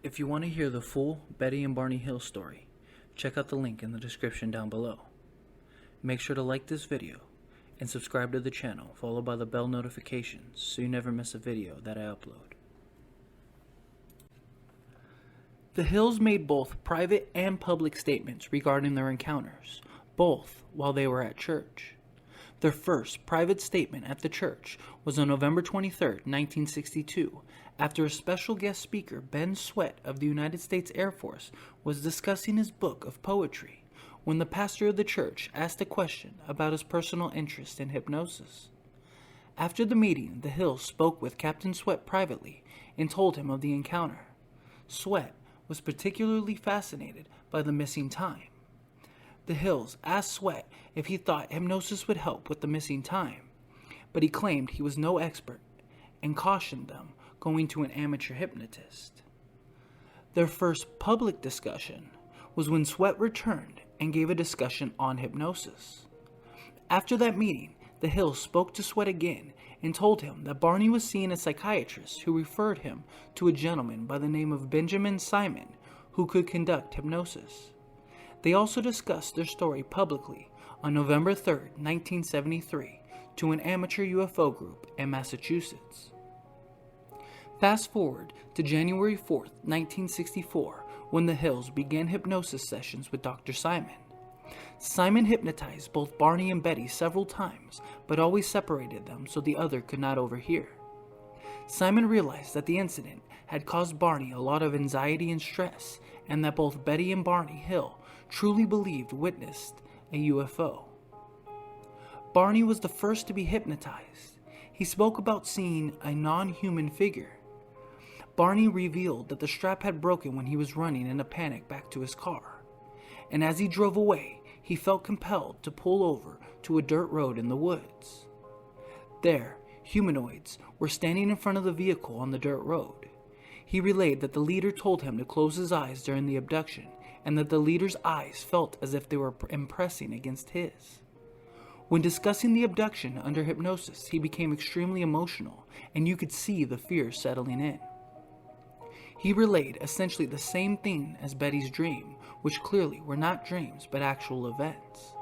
If you want to hear the full Betty and Barney Hill story, check out the link in the description down below. Make sure to like this video and subscribe to the channel, followed by the bell notifications so you never miss a video that I upload. The Hills made both private and public statements regarding their encounters, both while they were at church. Their first private statement at the church was on November 23, 1962, after a special guest speaker, Ben Sweat of the United States Air Force, was discussing his book of poetry when the pastor of the church asked a question about his personal interest in hypnosis. After the meeting, the Hills spoke with Captain Sweat privately and told him of the encounter. Sweat was particularly fascinated by the missing time. The Hills asked Sweat if he thought hypnosis would help with the missing time, but he claimed he was no expert and cautioned them going to an amateur hypnotist. Their first public discussion was when Sweat returned and gave a discussion on hypnosis. After that meeting, the Hills spoke to Sweat again and told him that Barney was seeing a psychiatrist who referred him to a gentleman by the name of Benjamin Simon who could conduct hypnosis. They also discussed their story publicly on November 3, 1973, to an amateur UFO group in Massachusetts. Fast forward to January 4, 1964, when the Hills began hypnosis sessions with Dr. Simon. Simon hypnotized both Barney and Betty several times, but always separated them so the other could not overhear. Simon realized that the incident had caused Barney a lot of anxiety and stress, and that both Betty and Barney Hill truly believed witnessed a UFO. Barney was the first to be hypnotized. He spoke about seeing a non-human figure. Barney revealed that the strap had broken when he was running in a panic back to his car, and as he drove away, he felt compelled to pull over to a dirt road in the woods. There, humanoids were standing in front of the vehicle on the dirt road. He relayed that the leader told him to close his eyes during the abduction, and that the leader's eyes felt as if they were impressing against his. When discussing the abduction under hypnosis, he became extremely emotional, and you could see the fear settling in. He relayed essentially the same thing as Betty's dream, which clearly were not dreams but actual events.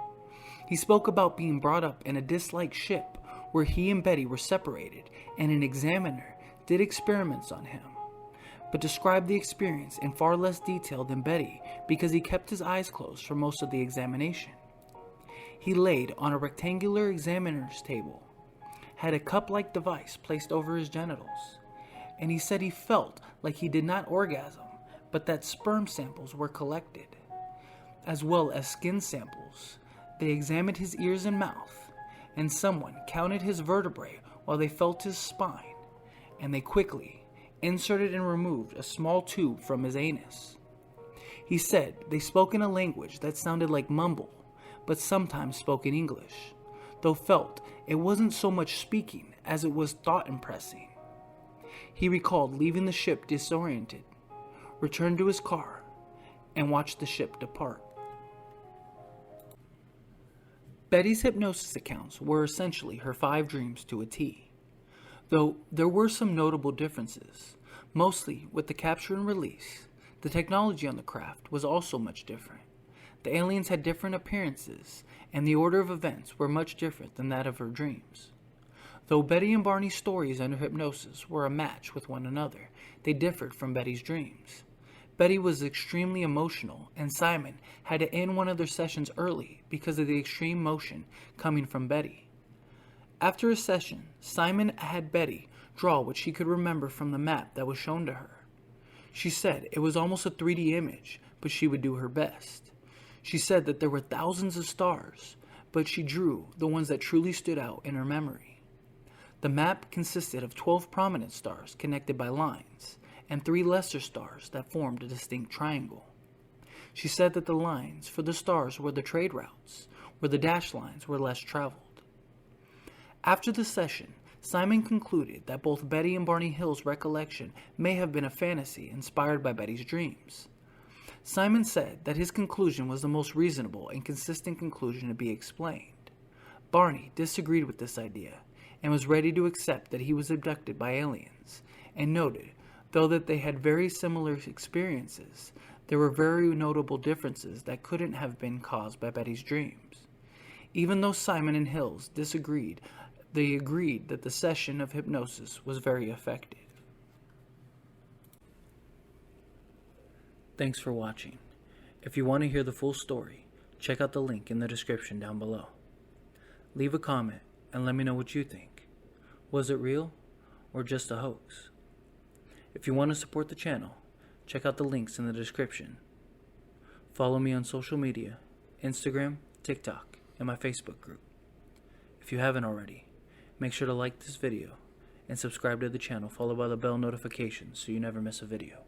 He spoke about being brought up in a disc-like ship where he and Betty were separated, and an examiner did experiments on him, but described the experience in far less detail than Betty because he kept his eyes closed for most of the examination. He laid on a rectangular examiner's table, had a cup-like device placed over his genitals, and he said he felt like he did not orgasm, but that sperm samples were collected, as well as skin samples. They examined his ears and mouth, and someone counted his vertebrae while they felt his spine, and they quickly inserted and removed a small tube from his anus. He said they spoke in a language that sounded like mumble, but sometimes spoke in English, though felt it wasn't so much speaking as it was thought impressing. He recalled leaving the ship disoriented, returned to his car, and watched the ship depart. Betty's hypnosis accounts were essentially her 5 dreams to a T, though there were some notable differences. Mostly with the capture and release, the technology on the craft was also much different. The aliens had different appearances, and the order of events were much different than that of her dreams. Though Betty and Barney's stories under hypnosis were a match with one another, they differed from Betty's dreams. Betty was extremely emotional, and Simon had to end one of their sessions early because of the extreme motion coming from Betty. After a session, Simon had Betty draw what she could remember from the map that was shown to her. She said it was almost a 3D image, but she would do her best. She said that there were thousands of stars, but she drew the ones that truly stood out in her memory. The map consisted of 12 prominent stars connected by lines, and 3 lesser stars that formed a distinct triangle. She said that the lines for the stars were the trade routes, where the dashed lines were less traveled. After the session, Simon concluded that both Betty and Barney Hill's recollection may have been a fantasy inspired by Betty's dreams. Simon said that his conclusion was the most reasonable and consistent conclusion to be explained. Barney disagreed with this idea and was ready to accept that he was abducted by aliens, and noted Though that they had very similar experiences, there were very notable differences that couldn't have been caused by Betty's dreams. Even though Simon and Hills disagreed, they agreed that the session of hypnosis was very effective. Thanks for watching. If you want to hear the full story, check out the link in the description down below. Leave a comment and let me know what you think. Was it real or just a hoax? If you want to support the channel, check out the links in the description. Follow me on social media, Instagram, TikTok, and my Facebook group. If you haven't already, make sure to like this video and subscribe to the channel, followed by the bell notification so you never miss a video.